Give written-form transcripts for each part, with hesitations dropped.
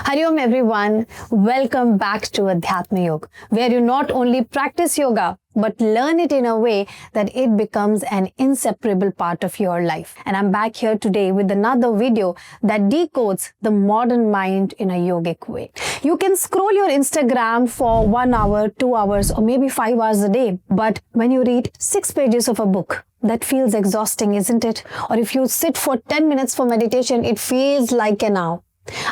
Hari Om everyone, welcome back to Adhyatma Yoga, where you not only practice yoga, but learn it in a way that it becomes an inseparable part of your life. And I'm back here today with another video that decodes the modern mind in a yogic way. You can scroll your Instagram for 1 hour, 2 hours, or maybe 5 hours a day. But when you read 6 pages of a book, that feels exhausting, isn't it? Or if you sit for 10 minutes for meditation, it feels like an hour.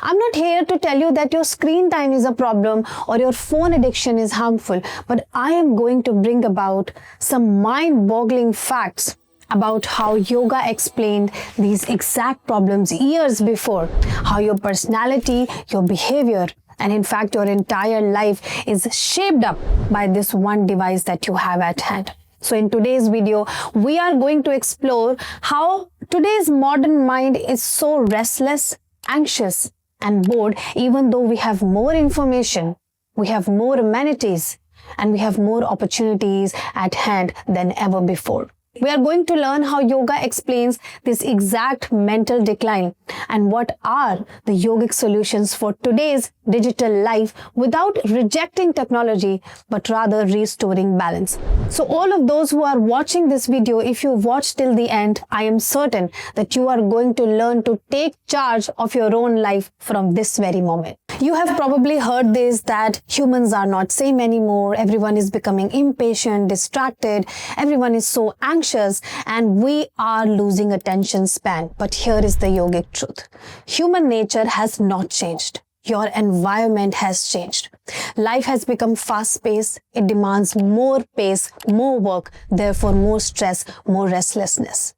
I'm not here to tell you that your screen time is a problem or your phone addiction is harmful, but I am going to bring about some mind-boggling facts about how yoga explained these exact problems years before, how your personality, your behavior, and in fact your entire life is shaped up by this one device that you have at hand. So in today's video, we are going to explore how today's modern mind is so restless, anxious and bored, even though we have more information, we have more amenities, and we have more opportunities at hand than ever before. We are going to learn how yoga explains this exact mental decline and what are the yogic solutions for today's digital life without rejecting technology, but rather restoring balance. So all of those who are watching this video, if you watch till the end, I am certain that you are going to learn to take charge of your own life from this very moment. You have probably heard this, that humans are not same anymore. Everyone is becoming impatient, distracted. Everyone is so anxious and we are losing attention span. But here is the yogic truth. Human nature has not changed. Your environment has changed. Life has become fast-paced. It demands more pace, more work, therefore more stress, more restlessness.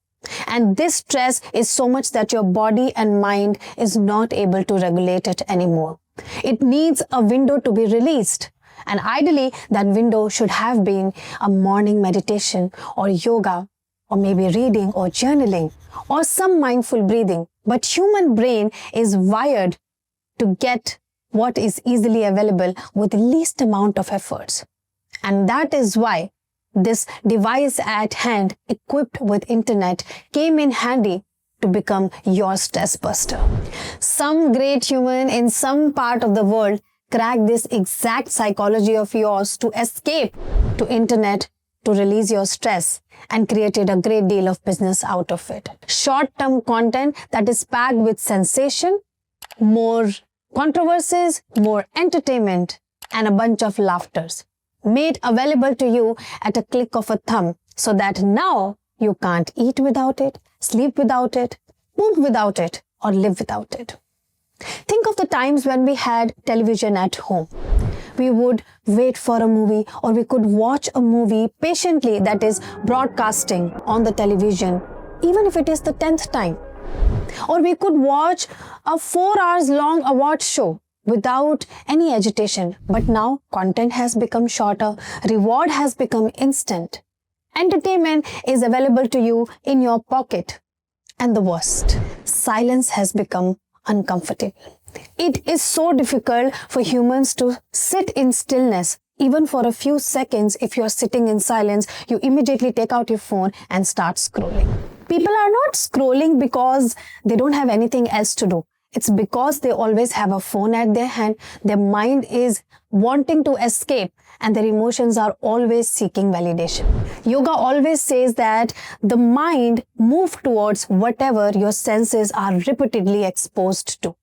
And this stress is so much that your body and mind is not able to regulate it anymore. It needs a window to be released. And ideally, that window should have been a morning meditation or yoga, or maybe reading or journaling or some mindful breathing. But human brain is wired to get what is easily available with the least amount of efforts. And that is why this device at hand, equipped with internet, came in handy to become your stress buster. Some great human in some part of the world cracked this exact psychology of yours to escape to internet, to release your stress, and created a great deal of business out of it. Short-term content that is packed with sensation, more controversies, more entertainment, and a bunch of laughters, made available to you at a click of a thumb, so that now you can't eat without it, sleep without it, poop without it, or live without it. Think of the times when we had television at home. We would wait for a movie, or we could watch a movie patiently that is broadcasting on the television, even if it is the 10th time. Or we could watch a 4 hours long award show without any agitation. But now content has become shorter, reward has become instant. Entertainment is available to you in your pocket. And the worst, silence has become uncomfortable. It is so difficult for humans to sit in stillness. Even for a few seconds, if you're sitting in silence, you immediately take out your phone and start scrolling. People are not scrolling because they don't have anything else to do. It's because they always have a phone at their hand. Their mind is wanting to escape and their emotions are always seeking validation. Yoga always says that the mind moves towards whatever your senses are repeatedly exposed to.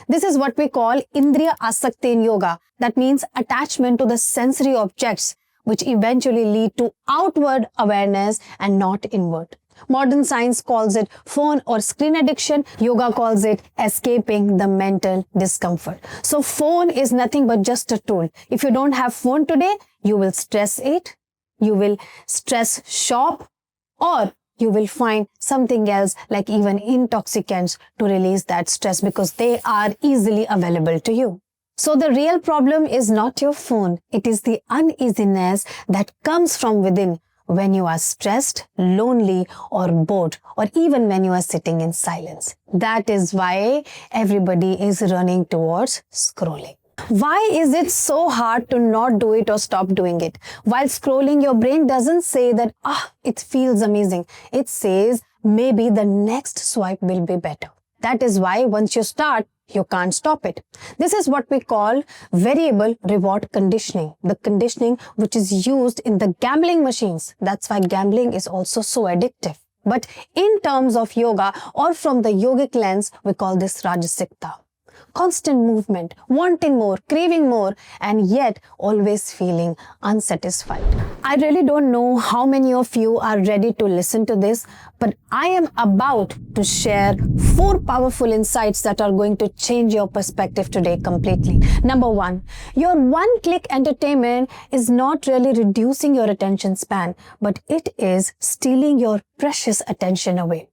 This is what we call Indriya Asakti in yoga. That means attachment to the sensory objects, which eventually lead to outward awareness and not inward. Modern science calls it phone or screen addiction. Yoga calls it escaping the mental discomfort. So phone is nothing but just a tool. If you don't have phone today, you will stress it, you will stress shop, or you will find something else like even intoxicants to release that stress because they are easily available to you. So the real problem is not your phone. It is the uneasiness that comes from within when you are stressed, lonely, or bored, or even when you are sitting in silence. That is why everybody is running towards scrolling. Why is it so hard to not do it or stop doing it? While scrolling, your brain doesn't say that, it feels amazing. It says, maybe the next swipe will be better. That is why once you start, you can't stop it. This is what we call variable reward conditioning, the conditioning which is used in the gambling machines. That's why gambling is also so addictive. But in terms of yoga or from the yogic lens, we call this rajasikta. Constant movement, wanting more, craving more, and yet always feeling unsatisfied. I really don't know how many of you are ready to listen to this, but I am about to share 4 powerful insights that are going to change your perspective today completely. Number 1, your one-click entertainment is not really reducing your attention span, but it is stealing your precious attention away.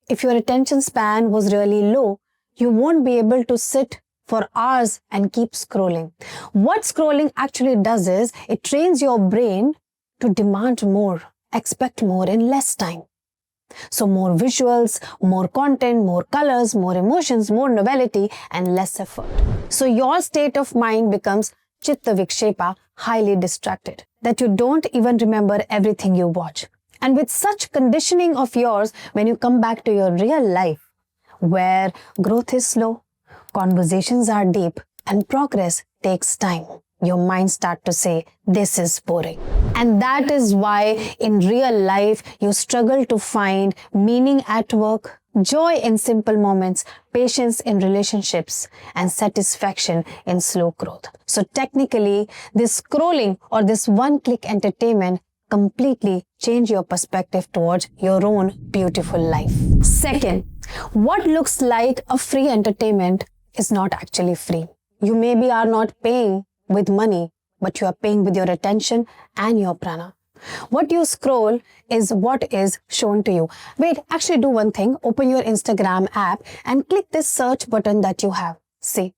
If your attention span was really low, you won't be able to sit for hours and keep scrolling. What scrolling actually does is it trains your brain to demand more, expect more in less time. So more visuals, more content, more colors, more emotions, more novelty, and less effort. So your state of mind becomes chitta vikshepa, highly distracted, that you don't even remember everything you watch. And with such conditioning of yours, when you come back to your real life, where growth is slow, conversations are deep, and progress takes time, your mind starts to say, this is boring. And that is why in real life, you struggle to find meaning at work, joy in simple moments, patience in relationships, and satisfaction in slow growth. So technically, this scrolling or this one-click entertainment completely change your perspective towards your own beautiful life. Second, what looks like a free entertainment is not actually free. You maybe are not paying with money, but you are paying with your attention and your prana. What you scroll is what is shown to you. Wait, actually do one thing. Open your Instagram app and click this search button that you have. See,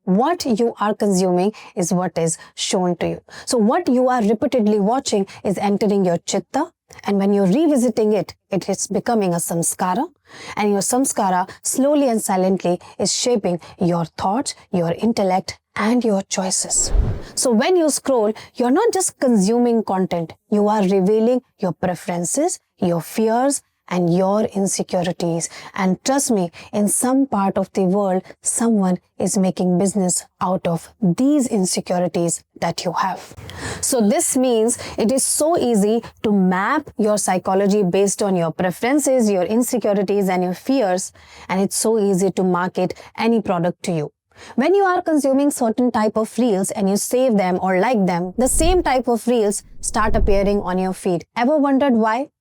what you are consuming is what is shown to you. So what you are repeatedly watching is entering your chitta, and when you're revisiting it, it is becoming a samskara, and your samskara slowly and silently is shaping your thoughts, your intellect, and your choices. So when you scroll, you're not just consuming content, you are revealing your preferences, your fears, and your insecurities. And trust me, in some part of the world, someone is making business out of these insecurities that you have. So this means it is so easy to map your psychology based on your preferences, your insecurities, and your fears. And it's so easy to market any product to you. When you are consuming certain type of reels and you save them or like them, the same type of reels start appearing on your feed. Ever wondered why?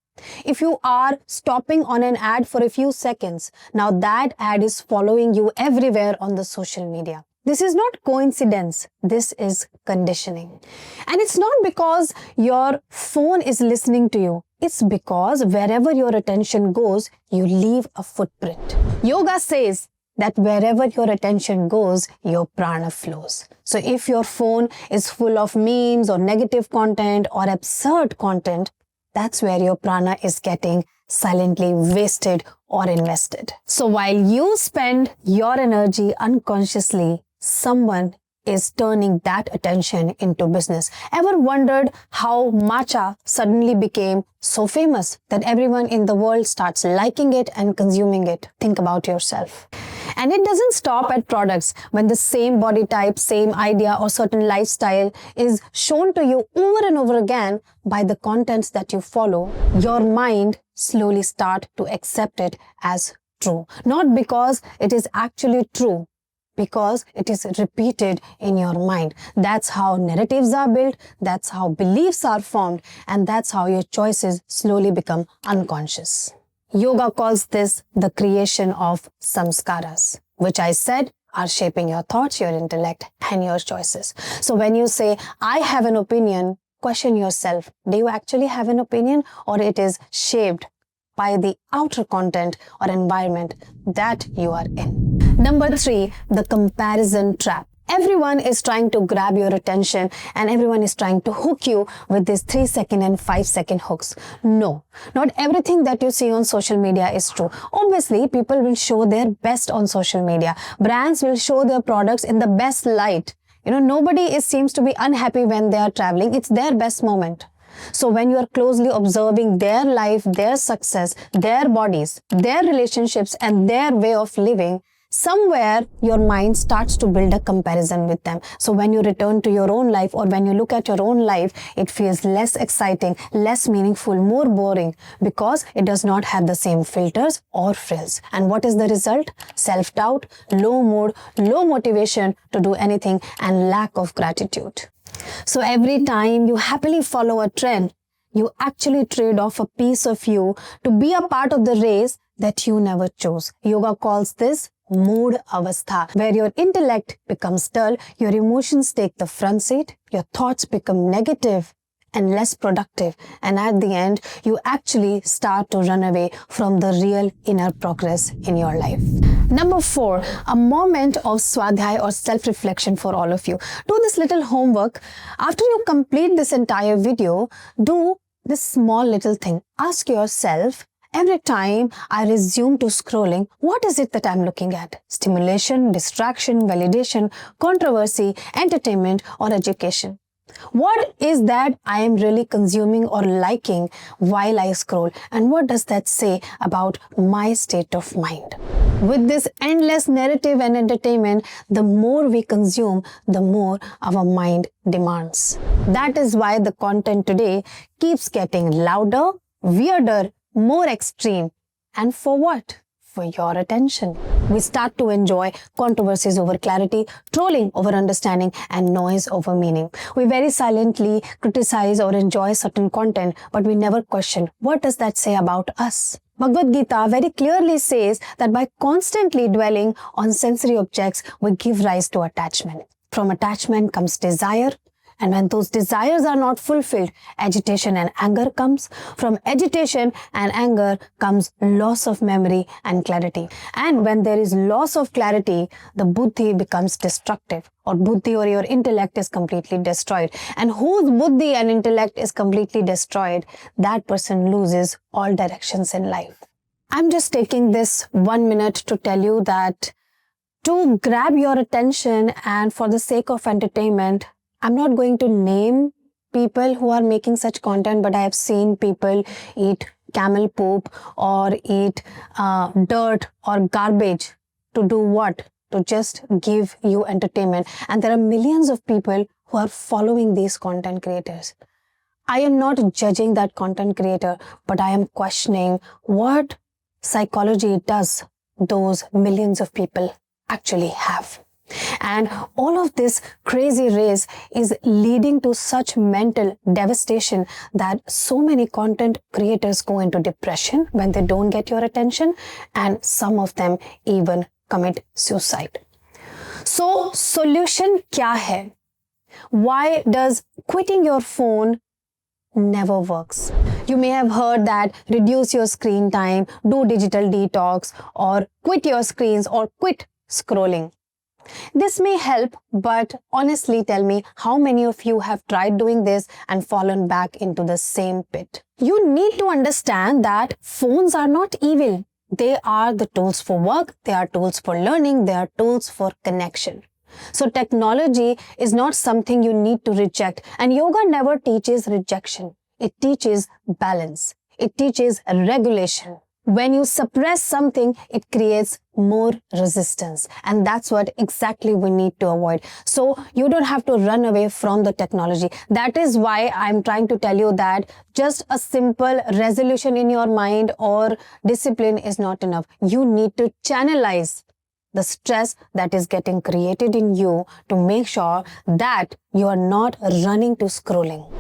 If you are stopping on an ad for a few seconds, now that ad is following you everywhere on the social media. This is not coincidence. This is conditioning. And it's not because your phone is listening to you. It's because wherever your attention goes, you leave a footprint. Yoga says that wherever your attention goes, your prana flows. So if your phone is full of memes or negative content or absurd content, that's where your prana is getting silently wasted or invested. So while you spend your energy unconsciously, someone is turning that attention into business. Ever wondered how matcha suddenly became so famous that everyone in the world starts liking it and consuming it? Think about yourself. And it doesn't stop at products. When the same body type, same idea or certain lifestyle is shown to you over and over again by the contents that you follow, your mind slowly starts to accept it as true. Not because it is actually true, because it is repeated in your mind. That's how narratives are built, that's how beliefs are formed, and that's how your choices slowly become unconscious. Yoga calls this the creation of samskaras, which I said are shaping your thoughts, your intellect, and your choices. So when you say, I have an opinion, question yourself, do you actually have an opinion, or it is shaped by the outer content or environment that you are in? Number 3, the comparison trap. Everyone is trying to grab your attention and everyone is trying to hook you with these 3-second and 5-second hooks. No, not everything that you see on social media is true. Obviously, people will show their best on social media. Brands will show their products in the best light. Nobody seems to be unhappy when they are traveling. It's their best moment. So when you are closely observing their life, their success, their bodies, their relationships, and their way of living, somewhere your mind starts to build a comparison with them. So when you return to your own life, or when you look at your own life, it feels less exciting, less meaningful, more boring, because it does not have the same filters or frills. And what is the result? Self-doubt, low mood, low motivation to do anything, and lack of gratitude. So every time you happily follow a trend, you actually trade off a piece of you to be a part of the race that you never chose. Yoga calls this mood avastha, where your intellect becomes dull, your emotions take the front seat, your thoughts become negative and less productive, and at the end, you actually start to run away from the real inner progress in your life. Number 4, a moment of swadhyay or self-reflection for all of you. Do this little homework. After you complete this entire video, do this small little thing. Ask yourself, every time I resume to scrolling, what is it that I'm looking at? Stimulation, distraction, validation, controversy, entertainment, or education? What is that I am really consuming or liking while I scroll? And what does that say about my state of mind? With this endless narrative and entertainment, the more we consume, the more our mind demands. That is why the content today keeps getting louder, weirder, more extreme. And for what? For your attention. We start to enjoy controversies over clarity, trolling over understanding, and noise over meaning. We very silently criticize or enjoy certain content, but we never question, what does that say about us? Bhagavad Gita very clearly says that by constantly dwelling on sensory objects, we give rise to attachment. From attachment comes desire. And when those desires are not fulfilled, agitation and anger comes. From agitation and anger comes loss of memory and clarity. And when there is loss of clarity, the buddhi becomes destructive, or buddhi or your intellect is completely destroyed. And whose buddhi and intellect is completely destroyed, that person loses all directions in life. I'm just taking this 1 minute to tell you that to grab your attention and for the sake of entertainment, I'm not going to name people who are making such content, but I have seen people eat camel poop or eat dirt or garbage to do what? To just give you entertainment. And there are millions of people who are following these content creators. I am not judging that content creator, but I am questioning what psychology does those millions of people actually have. And all of this crazy race is leading to such mental devastation that so many content creators go into depression when they don't get your attention, and some of them even commit suicide. So, solution kya hai? Why does quitting your phone never works? You may have heard that reduce your screen time, do digital detox, or quit your screens, or quit scrolling. This may help, but honestly tell me, how many of you have tried doing this and fallen back into the same pit? You need to understand that phones are not evil. They are the tools for work, they are tools for learning, they are tools for connection. So technology is not something you need to reject, and yoga never teaches rejection. It teaches balance. It teaches regulation. When you suppress something, it creates more resistance. And that's what exactly we need to avoid. So you don't have to run away from the technology. That is why I'm trying to tell you that just a simple resolution in your mind or discipline is not enough. You need to channelize the stress that is getting created in you to make sure that you are not running to scrolling.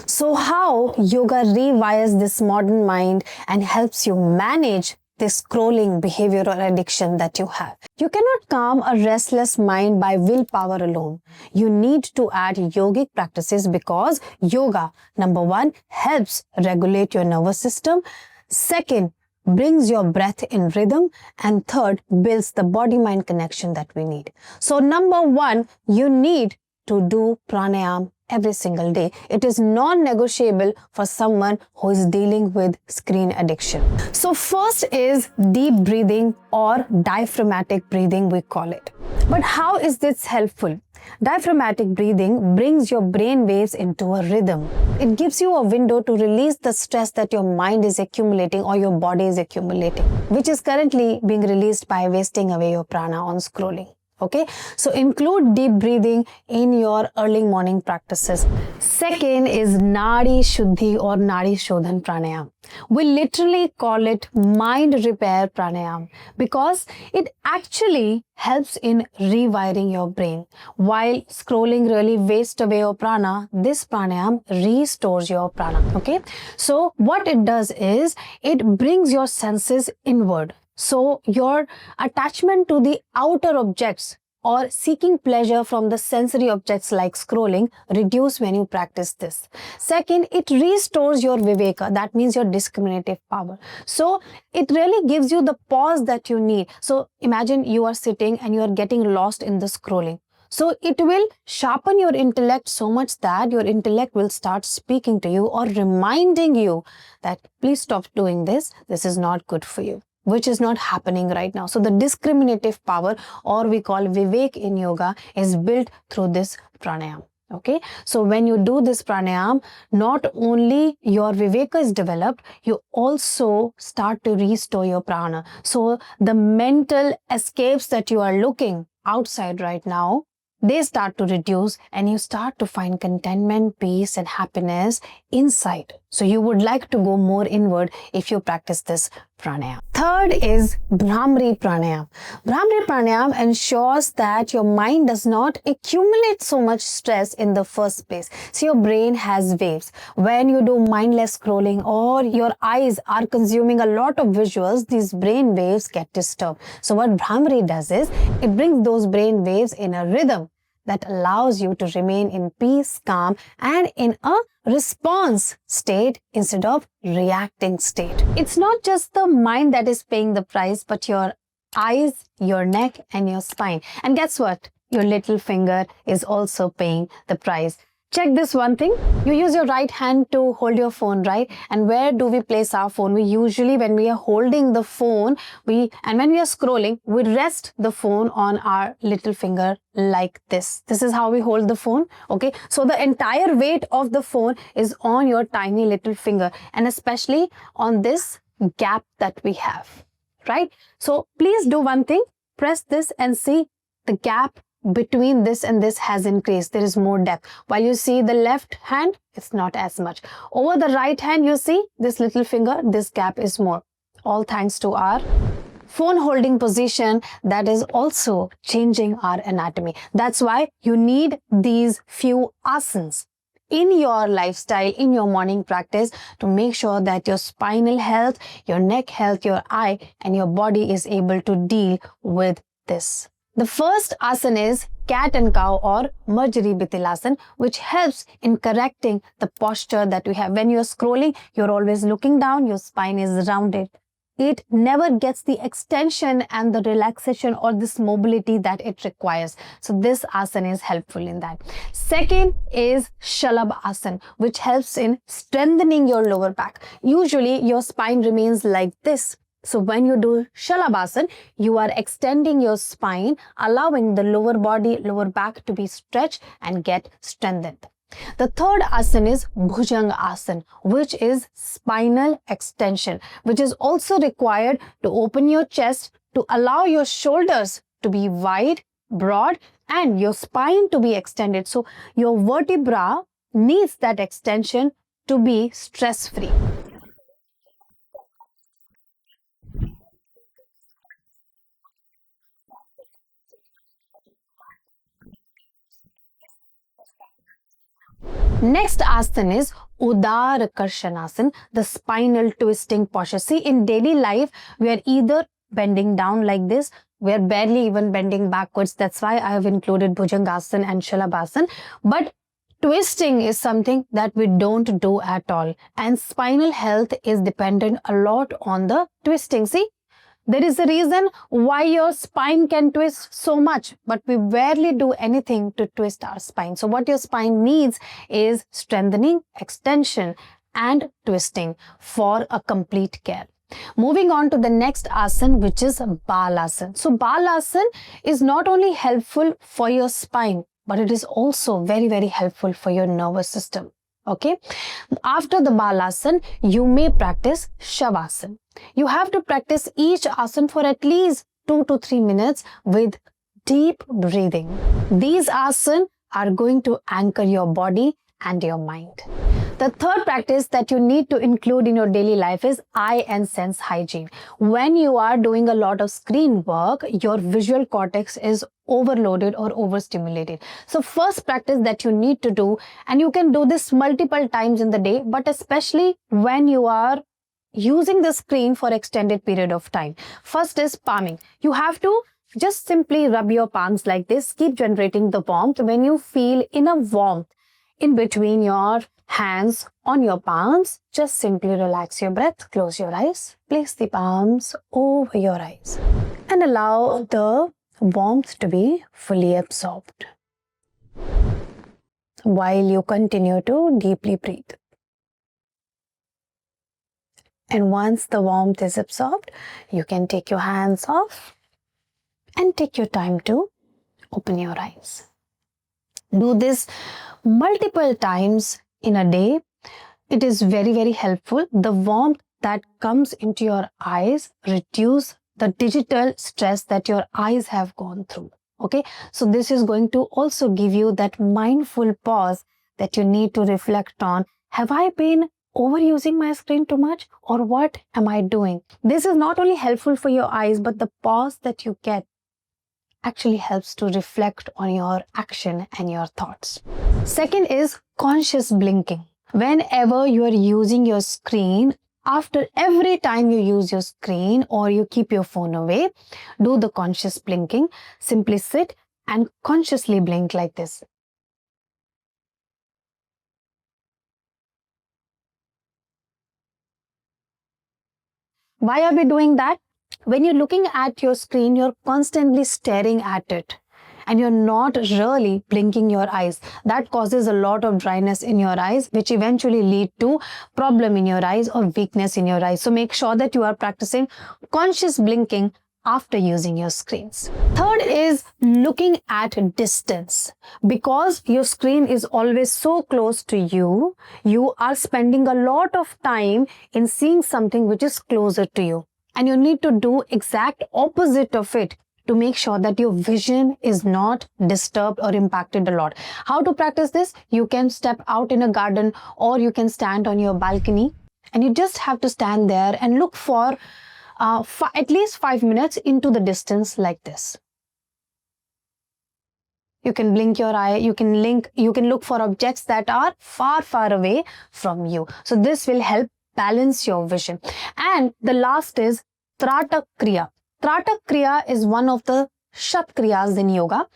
So how yoga rewires this modern mind and helps you manage this scrolling behavior or addiction that you have? You cannot calm a restless mind by willpower alone. You need to add yogic practices, because yoga, number 1, helps regulate your nervous system. Second, brings your breath in rhythm, and third, builds the body-mind connection that we need. So number 1, you need to do pranayama every single day. It is non-negotiable for someone who is dealing with screen addiction. So first is deep breathing, or diaphragmatic breathing we call it. But how is this helpful? Diaphragmatic breathing brings your brain waves into a rhythm. It gives you a window to release the stress that your mind is accumulating or your body is accumulating, which is currently being released by wasting away your prana on scrolling. Okay, so include deep breathing in your early morning practices. Second is Nadi Shuddhi or Nadi Shodhan Pranayam. We literally call it mind repair pranayam because it actually helps in rewiring your brain. While scrolling really wastes away your prana, this pranayam restores your prana. Okay, so what it does is it brings your senses inward. So your attachment to the outer objects or seeking pleasure from the sensory objects like scrolling reduce when you practice this. Second, it restores your viveka. That means your discriminative power. So it really gives you the pause that you need. So imagine you are sitting and you are getting lost in the scrolling. So it will sharpen your intellect so much that your intellect will start speaking to you or reminding you that please stop doing this. This is not good for you, which is not happening right now. So the discriminative power, or we call Vivek in yoga, is built through this pranayam. Okay, so when you do this pranayam, not only your viveka is developed, you also start to restore your prana. So the mental escapes that you are looking outside right now, they start to reduce and you start to find contentment, peace and happiness inside. So you would like to go more inward if you practice this pranayam. Third is Brahmari Pranayam. Brahmari Pranayam ensures that your mind does not accumulate so much stress in the first place. So your brain has waves. When you do mindless scrolling or your eyes are consuming a lot of visuals, these brain waves get disturbed. So what Brahmari does is it brings those brain waves in a rhythm that allows you to remain in peace, calm, and in a response state instead of reacting state. It's not just the mind that is paying the price, but your eyes, your neck, and your spine. And guess what? Your little finger is also paying the price. Check this one thing. You use your right hand to hold your phone, right? And where do we place our phone? We usually, when we are holding the phone, and when we are scrolling, we rest the phone on our little finger like this. This is how we hold the phone. Okay. So the entire weight of the phone is on your tiny little finger, and especially on this gap that we have, right? So please do one thing. Press this and see the gap between this and this has increased. There is more depth. While you see the left hand, it's not as much. Over the right hand, you see this little finger, this gap is more. All thanks to our phone holding position that is also changing our anatomy. That's why you need these few asanas in your lifestyle, in your morning practice to make sure that your spinal health, your neck health, your eye and your body is able to deal with this. The first asana is cat and cow or Marjari Bitilasana, which helps in correcting the posture that we have. When you're scrolling, you're always looking down, your spine is rounded. It never gets the extension and the relaxation or this mobility that it requires. So this asana is helpful in that. Second is Shalabh Asana, which helps in strengthening your lower back. Usually your spine remains like this. So when you do Shalabh, you are extending your spine, allowing the lower body, lower back to be stretched and get strengthened. The third asana is Bhujanga Asana, which is spinal extension, which is also required to open your chest, to allow your shoulders to be wide, broad, and your spine to be extended. So your vertebra needs that extension to be stress-free. Next asana is Udar Karshanasana, the spinal twisting posture. See, in daily life, we are either bending down like this, we are barely even bending backwards. That's why I have included Bhujangasana and Shalabhasana. But twisting is something that we don't do at all. And spinal health is dependent a lot on the twisting. See, there is a reason why your spine can twist so much, but we rarely do anything to twist our spine. So what your spine needs is strengthening, extension, and twisting for a complete care. Moving on to the next asana, which is Balasana. So Balasana is not only helpful for your spine, but it is also very, very helpful for your nervous system. Okay. After the Balasana, you may practice Shavasana. You have to practice each asana for at least 2 to 3 minutes with deep breathing. These asanas are going to anchor your body and your mind. The third practice that you need to include in your daily life is eye and sense hygiene. When you are doing a lot of screen work, your visual cortex is overloaded or overstimulated. So first practice that you need to do, and you can do this multiple times in the day, but especially when you are using the screen for extended period of time. First is palming. You have to just simply rub your palms like this, keep generating the warmth. When you feel enough warmth in between your hands on your palms, just simply relax your breath, close your eyes, place the palms over your eyes and allow the warmth to be fully absorbed while you continue to deeply breathe. And once the warmth is absorbed, you can take your hands off and take your time to open your eyes. Do this multiple times in a day. It is very, very helpful. The warmth that comes into your eyes reduce the digital stress that your eyes have gone through. Okay, so this is going to also give you that mindful pause that you need to reflect on. Have I been overusing my screen too much, or what am I doing? This is not only helpful for your eyes, but the pause that you get actually helps to reflect on your action and your thoughts. Second is conscious blinking. Whenever you are using your screen, after every time you use your screen or you keep your phone away, do the conscious blinking. Simply sit and consciously blink like this. Why are we doing that? When you're looking at your screen, you're constantly staring at it and you're not really blinking your eyes. That causes a lot of dryness in your eyes, which eventually lead to problem in your eyes or weakness in your eyes. So make sure that you are practicing conscious blinking after using your screens. Third is looking at distance. Because your screen is always so close to you, you are spending a lot of time in seeing something which is closer to you. And you need to do exact opposite of it to make sure that your vision is not disturbed or impacted a lot. How to practice this? You can step out in a garden or you can stand on your balcony and you just have to stand there and look for at least 5 minutes into the distance like this. You can blink your eye, you can look for objects that are far, far away from you. So this will help balance your vision. And the last is Tratak Kriya. Tratak Kriya is one of the Shat Kriyas in yoga.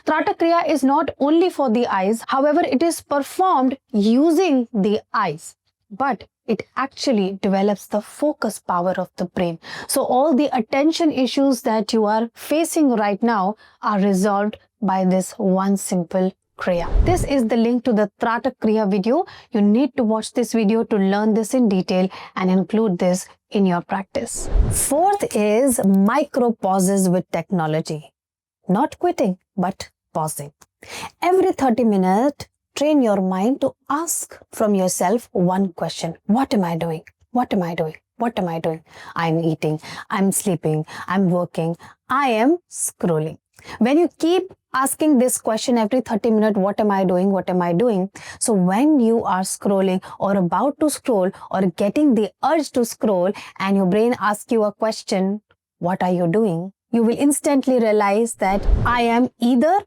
Tratak Kriya is not only for the eyes, however, it is performed using the eyes, but it actually develops the focus power of the brain. So all the attention issues that you are facing right now are resolved by this one simple Kriya. This is the link to the Tratak Kriya video. You need to watch this video to learn this in detail and include this in your practice. Fourth is micro pauses with technology. Not quitting, but pausing. Every 30 minutes, train your mind to ask from yourself one question. What am I doing? What am I doing? What am I doing? I'm eating, I'm sleeping, I'm working, I am scrolling. When you keep asking this question every 30 minutes, what am I doing? What am I doing? So when you are scrolling or about to scroll or getting the urge to scroll and your brain asks you a question, what are you doing? You will instantly realize that I am either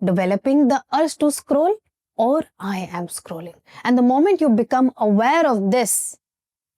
developing the urge to scroll or I am scrolling. And the moment you become aware of this,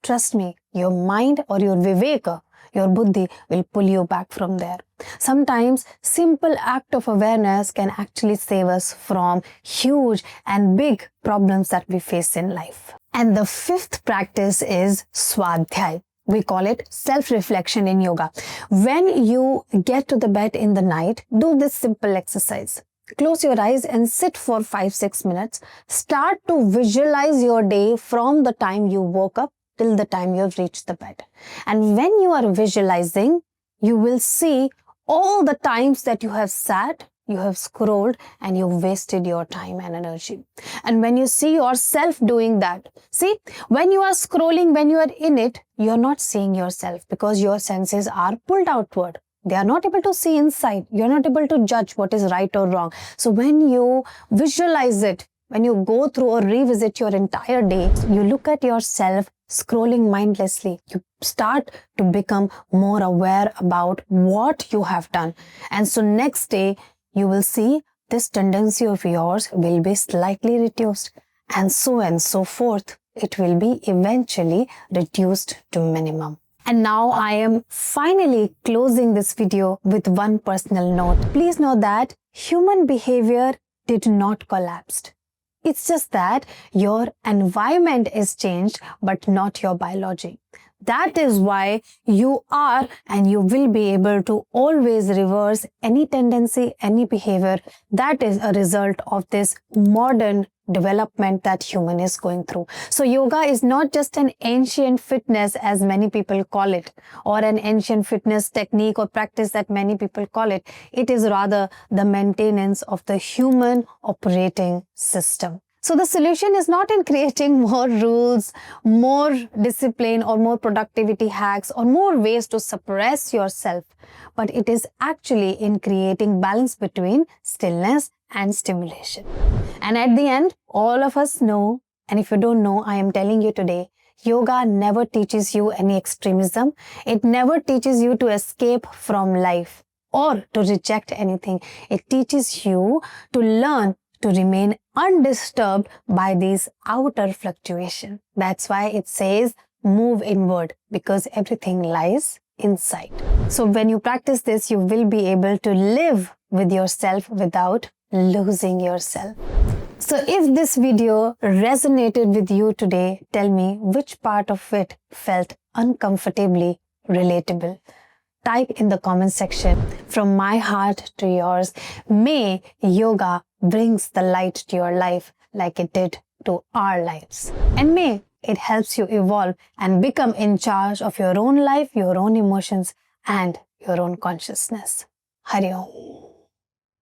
trust me, your mind or your viveka, your buddhi will pull you back from there. Sometimes simple act of awareness can actually save us from huge and big problems that we face in life. And the fifth practice is Swadhyay. We call it self-reflection in yoga. When you get to the bed in the night, do this simple exercise. Close your eyes and sit for 5-6 minutes. Start to visualize your day from the time you woke up till the time you have reached the bed. And when you are visualizing, you will see all the times that you have sat you have scrolled and you've wasted your time and energy. And when you see yourself doing that, see, when you are scrolling, when you are in it, you're not seeing yourself because your senses are pulled outward. They are not able to see inside. You're not able to judge what is right or wrong. So when you visualize it, when you go through or revisit your entire day, you look at yourself scrolling mindlessly. You start to become more aware about what you have done. And so next day, you will see this tendency of yours will be slightly reduced, and so forth. It will be eventually reduced to minimum. And now I am finally closing this video with one personal note. Please know that human behavior did not collapse. It's just that your environment is changed, but not your biology. That is why you are and you will be able to always reverse any tendency, any behavior that is a result of this modern development that human is going through. So yoga is not just an ancient fitness as many people call it, or an ancient fitness technique or practice that many people call it. It is rather the maintenance of the human operating system. So the solution is not in creating more rules, more discipline, or more productivity hacks, or more ways to suppress yourself, but it is actually in creating balance between stillness and stimulation. And at the end, all of us know, and if you don't know, I am telling you today, yoga never teaches you any extremism. It never teaches you to escape from life or to reject anything. It teaches you to learn to remain undisturbed by these outer fluctuations. That's why it says move inward, because everything lies inside. So when you practice this, you will be able to live with yourself without losing yourself. So if this video resonated with you today, tell me which part of it felt uncomfortably relatable. Type in the comment section. From my heart to yours, may yoga brings the light to your life like it did to our lives. And may it helps you evolve and become in charge of your own life, your own emotions, and your own consciousness. Hari Om.